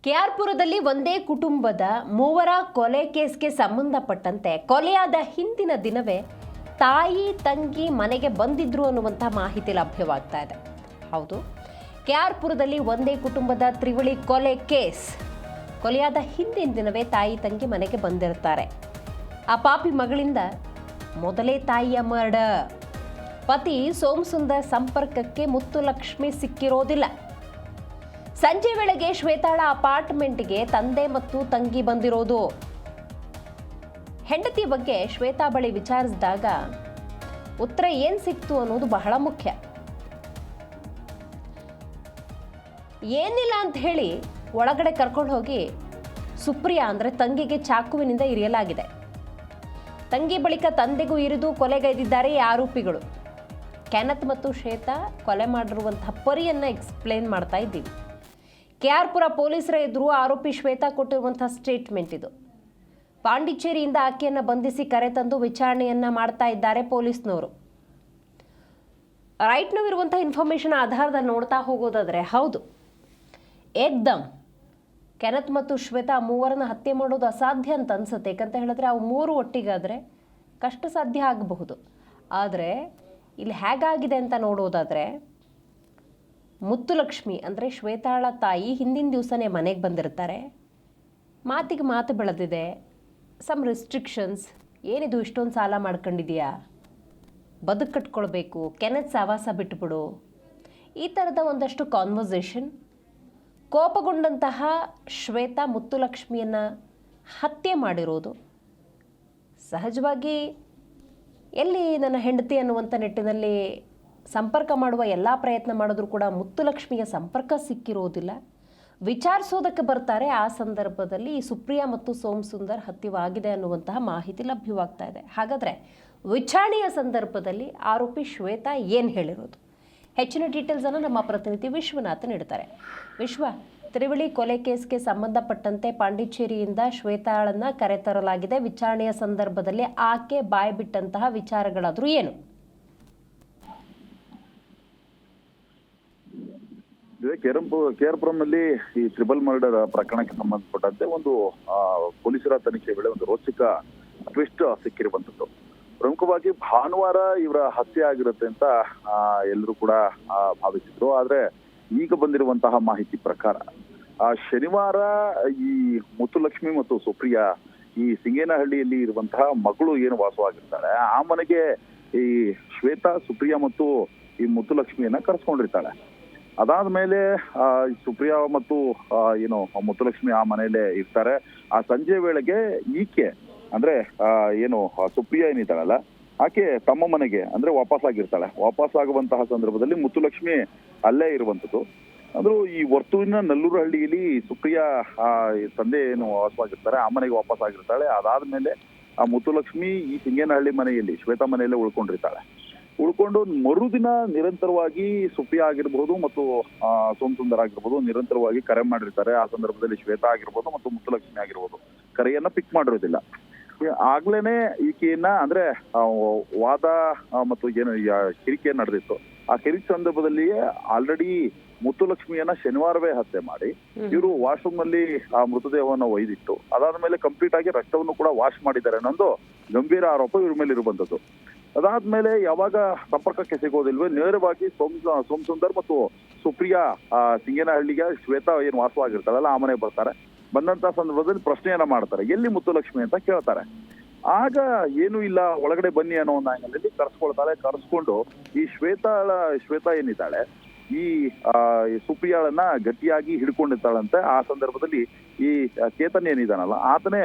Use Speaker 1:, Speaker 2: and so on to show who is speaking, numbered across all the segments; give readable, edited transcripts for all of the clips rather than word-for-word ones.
Speaker 1: ಕೆಆರ್ಪುರದಲ್ಲಿ ಒಂದೇ ಕುಟುಂಬದ ಮೂವರ ಕೊಲೆ ಕೇಸ್ಗೆ ಸಂಬಂಧಪಟ್ಟಂತೆ ಕೊಲೆಯಾದ ಹಿಂದಿನ ದಿನವೇ ತಾಯಿ ತಂಗಿ ಮನೆಗೆ ಬಂದಿದ್ರು ಅನ್ನುವಂಥ ಮಾಹಿತಿ ಲಭ್ಯವಾಗ್ತಾ ಇದೆ. ಹೌದು, ಕೆಆರ್ಪುರದಲ್ಲಿ ಒಂದೇ ಕುಟುಂಬದ ತ್ರಿವಳಿ ಕೊಲೆ ಕೇಸ್ ಕೊಲೆಯಾದ ಹಿಂದಿನ ದಿನವೇ ತಾಯಿ ತಂಗಿ ಮನೆಗೆ ಬಂದಿರ್ತಾರೆ. ಆ ಪಾಪಿ ಮಗಳಿಂದ ಮೊದಲೇ ತಾಯಿಯ ಮರ್ಡರ್. ಪತಿ ಸೋಮಸುಂದರ್ ಸಂಪರ್ಕಕ್ಕೆ ಮುತ್ತುಲಕ್ಷ್ಮಿ ಸಿಕ್ಕಿರೋದಿಲ್ಲ. ಸಂಜೆ ವೇಳೆಗೆ ಶ್ವೇತಾಳ ಅಪಾರ್ಟ್ಮೆಂಟ್ಗೆ ತಂದೆ ಮತ್ತು ತಂಗಿ ಬಂದಿರೋದು. ಹೆಂಡತಿ ಬಗ್ಗೆ ಶ್ವೇತಾ ಬಳಿ ವಿಚಾರಿಸಿದಾಗ ಉತ್ತರ ಏನ್ ಸಿಕ್ತು ಅನ್ನೋದು ಬಹಳ ಮುಖ್ಯ. ಏನಿಲ್ಲ ಅಂತ ಹೇಳಿ ಒಳಗಡೆ ಕರ್ಕೊಂಡು ಹೋಗಿ ಸುಪ್ರಿಯಾ ಅಂದ್ರೆ ತಂಗಿಗೆ ಚಾಕುವಿನಿಂದ ಇರಿಯಲಾಗಿದೆ. ತಂಗಿ ಬಳಿಕ ತಂದೆಗೂ ಇರಿದು ಕೊಲೆಗೈದಿದ್ದಾರೆ ಈ ಆರೋಪಿಗಳು. ಕೆನತ್ ಮತ್ತು ಶ್ವೇತಾ ಕೊಲೆ ಮಾಡಿರುವಂತಹ ಪರಿಯನ್ನ ಎಕ್ಸ್ಪ್ಲೇನ್ ಮಾಡ್ತಾ ಇದ್ದೀವಿ. ಕೆಆರ್ಪುರ ಪೊಲೀಸರ ಎದುರು ಆರೋಪಿ ಶ್ವೇತಾ ಕೊಟ್ಟಿರುವಂತಹ ಸ್ಟೇಟ್ಮೆಂಟ್ ಇದು. ಪಾಂಡಿಚೇರಿಯಿಂದ ಆಕೆಯನ್ನು ಬಂಧಿಸಿ ಕರೆತಂದು ವಿಚಾರಣೆಯನ್ನ ಮಾಡ್ತಾ ಇದ್ದಾರೆ ಪೊಲೀಸ್ನವರು. ರೈಟ್ ನಾವು ಇರುವಂತಹ ಇನ್ಫಾರ್ಮೇಶನ್ ಆಧಾರದಲ್ಲಿ ನೋಡ್ತಾ ಹೋಗೋದಾದ್ರೆ ಹೌದು, ಏಕ್ದಮ್ ಕೆನತ್ ಮತ್ತು ಶ್ವೇತಾ ಮೂವರನ್ನ ಹತ್ಯೆ ಮಾಡೋದು ಅಸಾಧ್ಯ ಅಂತ ಅನ್ಸುತ್ತೆ. ಯಾಕಂತ ಹೇಳಿದ್ರೆ ಅವು ಮೂರು ಒಟ್ಟಿಗಾದ್ರೆ ಕಷ್ಟ ಸಾಧ್ಯ ಆಗಬಹುದು. ಆದರೆ ಇಲ್ಲಿ ಹೇಗಾಗಿದೆ ಅಂತ ನೋಡೋದಾದ್ರೆ ಮುತ್ತುಲಕ್ಷ್ಮಿ ಅಂದರೆ ಶ್ವೇತಾಳ ತಾಯಿ ಹಿಂದಿನ ದಿವಸನೇ ಮನೆಗೆ ಬಂದಿರ್ತಾರೆ. ಮಾತಿಗೆ ಮಾತು ಬೆಳೆದಿದೆ. ಸಮ್ ರಿಸ್ಟ್ರಿಕ್ಷನ್ಸ್, ಏನಿದು ಇಷ್ಟೊಂದು ಸಾಲ ಮಾಡ್ಕೊಂಡಿದೆಯಾ, ಬದುಕು ಕಟ್ಕೊಳ್ಬೇಕು, ಕೆನೆತ್ ಸವಾಸ ಬಿಟ್ಬಿಡು, ಈ ಥರದ ಒಂದಷ್ಟು ಕಾನ್ವರ್ಸೇಷನ್. ಕೋಪಗೊಂಡಂತಹ ಶ್ವೇತಾ ಮುತ್ತುಲಕ್ಷ್ಮಿಯನ್ನು ಹತ್ಯೆ ಮಾಡಿರೋದು. ಸಹಜವಾಗಿ ಎಲ್ಲಿ ನನ್ನ ಹೆಂಡತಿ ಅನ್ನುವಂಥ ನಿಟ್ಟಿನಲ್ಲಿ ಸಂಪರ್ಕ ಮಾಡುವ ಎಲ್ಲ ಪ್ರಯತ್ನ ಮಾಡಿದ್ರೂ ಕೂಡ ಮುತ್ತುಲಕ್ಷ್ಮಿಯ ಸಂಪರ್ಕ ಸಿಕ್ಕಿರೋದಿಲ್ಲ. ವಿಚಾರಿಸೋದಕ್ಕೆ ಬರ್ತಾರೆ. ಆ ಸಂದರ್ಭದಲ್ಲಿ ಈ ಸುಪ್ರಿಯಾ ಮತ್ತು ಸೋಮಸುಂದರ್ ಹತ್ಯವಾಗಿದೆ ಅನ್ನುವಂತಹ ಮಾಹಿತಿ ಲಭ್ಯವಾಗ್ತಾ ಇದೆ. ಹಾಗಾದರೆ ವಿಚಾರಣೆಯ ಸಂದರ್ಭದಲ್ಲಿ ಆರೋಪಿ ಶ್ವೇತಾ ಏನು ಹೇಳಿರೋದು? ಹೆಚ್ಚಿನ ಡೀಟೇಲ್ಸನ್ನು ನಮ್ಮ ಪ್ರತಿನಿಧಿ ವಿಶ್ವನಾಥ್ ನೀಡ್ತಾರೆ. ವಿಶ್ವ, ತ್ರಿವಳಿ ಕೊಲೆ ಕೇಸ್ಗೆ ಸಂಬಂಧಪಟ್ಟಂತೆ ಪಾಂಡಿಚೇರಿಯಿಂದ ಶ್ವೇತಾಳನ್ನ ಕರೆತರಲಾಗಿದೆ. ವಿಚಾರಣೆಯ ಸಂದರ್ಭದಲ್ಲಿ ಆಕೆ ಬಾಯ್ಬಿಟ್ಟಂತಹ ವಿಚಾರಗಳಾದರೂ ಏನು?
Speaker 2: ಕೆಆರ್ಪುರಂನಲ್ಲಿ ಈ ಟ್ರಿಬಲ್ ಮರ್ಡರ್ ಪ್ರಕರಣಕ್ಕೆ ಸಂಬಂಧಪಟ್ಟಂತೆ ಒಂದು ಪೊಲೀಸರ ತನಿಖೆ ವೇಳೆ ಒಂದು ರೋಚಕ ಟ್ವಿಸ್ಟ್ ಸಿಕ್ಕಿರುವಂತದ್ದು. ಪ್ರಮುಖವಾಗಿ ಭಾನುವಾರ ಇವರ ಹತ್ಯೆ ಆಗಿರುತ್ತೆ ಅಂತ ಎಲ್ಲರೂ ಕೂಡ ಭಾವಿಸಿದ್ರು. ಆದ್ರೆ ಈಗ ಬಂದಿರುವಂತಹ ಮಾಹಿತಿ ಪ್ರಕಾರ ಶನಿವಾರ ಈ ಮುತ್ತುಲಕ್ಷ್ಮಿ ಮತ್ತು ಸುಪ್ರಿಯಾ ಈ ಸಿಂಗೇನಹಳ್ಳಿಯಲ್ಲಿ ಇರುವಂತಹ ಮಗಳು ಏನು ವಾಸವಾಗಿರ್ತಾಳೆ ಆ ಮನೆಗೆ ಈ ಶ್ವೇತಾ, ಸುಪ್ರಿಯಾ ಮತ್ತು ಈ ಮುತ್ತುಲಕ್ಷ್ಮಿಯನ್ನ ಕರೆಸ್ಕೊಂಡಿರ್ತಾಳೆ. ಅದಾದ್ಮೇಲೆ ಸುಪ್ರಿಯಾ ಮತ್ತು ಏನು ಮುತ್ತುಲಕ್ಷ್ಮಿ ಆ ಮನೆಯಲ್ಲೇ ಇರ್ತಾರೆ. ಆ ಸಂಜೆ ವೇಳೆಗೆ ಈಕೆ ಅಂದ್ರೆ ಏನು ಸುಪ್ರಿಯಾ ಏನಿದ್ದಾಳಲ್ಲ ಆಕೆ ತಮ್ಮ ಮನೆಗೆ ಅಂದ್ರೆ ವಾಪಸ್ ಆಗಿರ್ತಾಳೆ. ವಾಪಸ್ ಆಗುವಂತಹ ಸಂದರ್ಭದಲ್ಲಿ ಮುತ್ತುಲಕ್ಷ್ಮಿ ಅಲ್ಲೇ ಇರುವಂತದ್ದು. ಅಂದ್ರೂ ಈ ವರ್ತುವಿನ ನಲ್ಲೂರು ಹಳ್ಳಿಯಲ್ಲಿ ಸುಪ್ರಿಯಾ ತಂದೆ ಏನು ವಾಸವಾಗಿರ್ತಾರೆ ಆ ಮನೆಗೆ ವಾಪಸ್ ಆಗಿರ್ತಾಳೆ. ಅದಾದ್ಮೇಲೆ ಆ ಮುತ್ತುಲಕ್ಷ್ಮಿ ಈ ಸಿಂಗೇನಹಳ್ಳಿ ಮನೆಯಲ್ಲಿ ಶ್ವೇತಾ ಮನೆಯಲ್ಲೇ ಉಳ್ಕೊಂಡಿರ್ತಾಳೆ. ಉಳ್ಕೊಂಡು ಮರುದಿನ ನಿರಂತರವಾಗಿ ಸುಪ್ರಿಯಾ ಆಗಿರ್ಬೋದು ಮತ್ತು ಸೋಮಸುಂದರ್ ಆಗಿರ್ಬೋದು ನಿರಂತರವಾಗಿ ಕರೆ ಮಾಡಿರ್ತಾರೆ. ಆ ಸಂದರ್ಭದಲ್ಲಿ ಶ್ವೇತಾ ಆಗಿರ್ಬೋದು ಮತ್ತು ಮುತ್ತುಲಕ್ಷ್ಮಿ ಆಗಿರ್ಬೋದು ಕರೆಯನ್ನ ಪಿಕ್ ಮಾಡಿರೋದಿಲ್ಲ. ಆಗ್ಲೇನೆ ಈಕೆಯನ್ನ ಅಂದ್ರೆ ವಾದ ಮತ್ತು ಏನು ಕಿರಿಕೆ ನಡೆದಿತ್ತು. ಆ ಕಿರಿಕೆ ಸಂದರ್ಭದಲ್ಲಿಯೇ ಆಲ್ರೆಡಿ ಮುತ್ತುಲಕ್ಷ್ಮಿಯನ್ನ ಶನಿವಾರವೇ ಹತ್ಯೆ ಮಾಡಿ ಇವರು ವಾಶ್ರೂಮ್ ನಲ್ಲಿ ಆ ಮೃತದೇಹವನ್ನು ಒಯ್ದಿಟ್ಟು ಅದಾದ್ಮೇಲೆ ಕಂಪ್ಲೀಟ್ ಆಗಿ ರಕ್ತವನ್ನು ಕೂಡ ವಾಶ್ ಮಾಡಿದ್ದಾರೆ ಅನ್ನೊಂದು ಗಂಭೀರ ಆರೋಪ ಇವ್ರ ಮೇಲೆ ಇರುವಂತದ್ದು. ಅದಾದ್ಮೇಲೆ ಯಾವಾಗ ಸಂಪರ್ಕಕ್ಕೆ ಸಿಗೋದಿಲ್ವೇ ನೇರವಾಗಿ ಸೋಮಸುಂದರ್ ಮತ್ತು ಸುಪ್ರಿಯಾ ಸಿಂಗೇನಹಳ್ಳಿಗೆ ಶ್ವೇತಾ ಏನು ವಾಸವಾಗಿರ್ತಾಳಲ್ಲ ಆ ಮನೆಗೆ ಬರ್ತಾರೆ. ಬಂದಂತ ಸಂದರ್ಭದಲ್ಲಿ ಪ್ರಶ್ನೆಯನ್ನ ಮಾಡ್ತಾರೆ, ಎಲ್ಲಿ ಮುತ್ತುಲಕ್ಷ್ಮಿ ಅಂತ ಕೇಳ್ತಾರೆ. ಆಗ ಏನು ಇಲ್ಲ, ಒಳಗಡೆ ಬನ್ನಿ ಅನ್ನೋ ಒಂದು ಆಂಗಲಲ್ಲಿ ಕರ್ಸ್ಕೊಳ್ತಾಳೆ. ಕರ್ಸ್ಕೊಂಡು ಈ ಶ್ವೇತಾ ಏನಿದ್ದಾಳೆ ಈ ಸುಪ್ರಿಯಾಳನ್ನ ಗಟ್ಟಿಯಾಗಿ ಹಿಡ್ಕೊಂಡಿರ್ತಾಳಂತೆ. ಆ ಸಂದರ್ಭದಲ್ಲಿ ಈ ಚೇತನ್ ಏನಿದ್ದಾನಲ್ಲ ಆತನೇ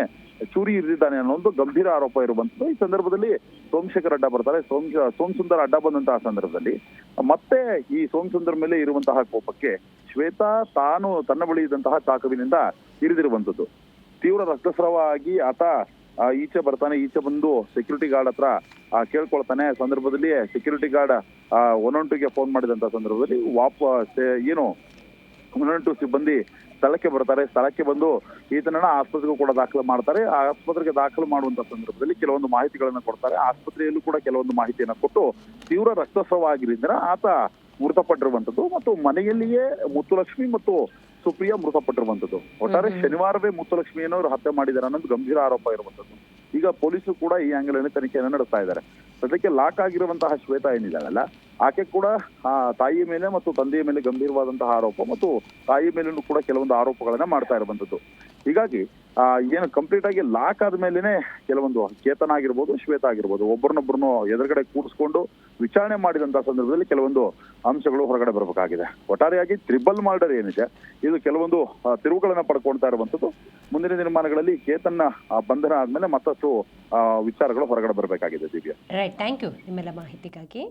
Speaker 2: ಚೂರಿ ಇರಿದಿದ್ದಾನೆ ಅನ್ನೋ ಒಂದು ಗಂಭೀರ ಆರೋಪ ಇರುವಂತದ್ದು. ಈ ಸಂದರ್ಭದಲ್ಲಿ ಸೋಮಶೇಖರ್ ಅಡ್ಡ ಬರ್ತಾರೆ. ಸೋಮಸುಂದರ್ ಅಡ್ಡ ಬಂದಂತಹ ಸಂದರ್ಭದಲ್ಲಿ ಮತ್ತೆ ಈ ಸೋಮಸುಂದರ್ ಮೇಲೆ ಇರುವಂತಹ ಕೋಪಕ್ಕೆ ಶ್ವೇತಾ ತಾನು ತನ್ನ ಬಳಿ ಇದ್ದಂತಹ ಚಾಕುವಿನಿಂದ ಇರಿದಿರುವಂತದ್ದು. ತೀವ್ರ ರಕ್ತಸ್ರಾವ ಆಗಿ ಆತ ಈಚೆ ಬರ್ತಾನೆ. ಈಚೆ ಬಂದು ಸೆಕ್ಯೂರಿಟಿ ಗಾರ್ಡ್ ಹತ್ರ ಕೇಳ್ಕೊಳ್ತಾನೆ. ಸಂದರ್ಭದಲ್ಲಿ ಸೆಕ್ಯೂರಿಟಿ ಗಾರ್ಡ್ 112ಗೆ ಫೋನ್ ಮಾಡಿದಂತ ಸಂದರ್ಭದಲ್ಲಿ ಏನು 112 ಸಿಬ್ಬಂದಿ ಸ್ಥಳಕ್ಕೆ ಬರ್ತಾರೆ. ಸ್ಥಳಕ್ಕೆ ಬಂದು ಈತನನ್ನ ಆಸ್ಪತ್ರೆಗೂ ಕೂಡ ದಾಖಲು ಮಾಡ್ತಾರೆ. ಆ ಆಸ್ಪತ್ರೆಗೆ ದಾಖಲು ಮಾಡುವಂತ ಸಂದರ್ಭದಲ್ಲಿ ಕೆಲವೊಂದು ಮಾಹಿತಿಗಳನ್ನ ಕೊಡ್ತಾರೆ. ಆಸ್ಪತ್ರೆಯಲ್ಲೂ ಕೂಡ ಕೆಲವೊಂದು ಮಾಹಿತಿಯನ್ನ ಕೊಟ್ಟು ತೀವ್ರ ರಕ್ತಸ್ರಾವ ಆಗಿದ್ದರಿಂದ ಆತ ಮೃತಪಟ್ಟಿರುವಂತದ್ದು. ಮತ್ತು ಮನೆಯಲ್ಲಿಯೇ ಮುತ್ತುಲಕ್ಷ್ಮಿ ಮತ್ತು ಸುಪ್ರಿಯಾ ಮೃತಪಟ್ಟಿರುವಂತದ್ದು. ಒಟ್ಟಾರೆ ಶನಿವಾರವೇ ಮುತ್ತಲಕ್ಷ್ಮಿಯನ್ನವರು ಹತ್ಯೆ ಮಾಡಿದ್ದಾರೆ ಅನ್ನೋದು ಗಂಭೀರ ಆರೋಪ ಇರುವಂತದ್ದು. ಈಗ ಪೊಲೀಸರು ಕೂಡ ಈ ಆಂಗಲ್ ಅಲ್ಲಿ ತನಿಖೆಯನ್ನು ನಡೆಸ್ತಾ ಇದ್ದಾರೆ. ಸದ್ಯಕ್ಕೆ ಲಾಕ್ ಆಗಿರುವಂತಹ ಶ್ವೇತಾ ಏನಿದ್ದಾಳಲ್ಲ, ಆಕೆ ಕೂಡ ತಾಯಿಯ ಮೇಲೆ ಮತ್ತು ತಂದೆಯ ಮೇಲೆ ಗಂಭೀರವಾದಂತಹ ಆರೋಪ ಮತ್ತು ತಾಯಿ ಮೇಲೂ ಕೂಡ ಕೆಲವೊಂದು ಆರೋಪಗಳನ್ನ ಮಾಡ್ತಾ ಇರುವಂತದ್ದು. ಹೀಗಾಗಿ ಏನು ಕಂಪ್ಲೀಟ್ ಆಗಿ ಲಾಕ್ ಆದ್ಮೇಲೆನೆ ಕೆಲವೊಂದು ಚೇತನ ಆಗಿರ್ಬೋದು, ಶ್ವೇತಾ ಆಗಿರ್ಬೋದು, ಒಬ್ಬರನ್ನೊಬ್ಬರನ್ನು ಎದುರುಗಡೆ ಕೂಡಿಸ್ಕೊಂಡು ವಿಚಾರಣೆ ಮಾಡಿದಂತಹ ಸಂದರ್ಭದಲ್ಲಿ ಕೆಲವೊಂದು ಅಂಶಗಳು ಹೊರಗಡೆ ಬರಬೇಕಾಗಿದೆ. ಒಟ್ಟಾರೆಯಾಗಿ ಟ್ರಿಬಲ್ ಮರ್ಡರ್ ಏನಿದೆ ಇದು ಕೆಲವೊಂದು ತಿರುವುಗಳನ್ನ ಪಡ್ಕೊಳ್ತಾ ಇರುವಂತದ್ದು. ಮುಂದಿನ ದಿನಮಾನಗಳಲ್ಲಿ ಚೇತನ್ನ ಬಂಧನ ಆದ್ಮೇಲೆ ಮತ್ತಷ್ಟು ವಿಚಾರಗಳು ಹೊರಗಡೆ ಬರಬೇಕಾಗಿದೆ. ದಿವ್ಯಾ,
Speaker 1: ರೈಟ್, ಥ್ಯಾಂಕ್ ಯು ನಿಮ್ಮೆಲ್ಲ ಮಾಹಿತಿಗಾಗಿ.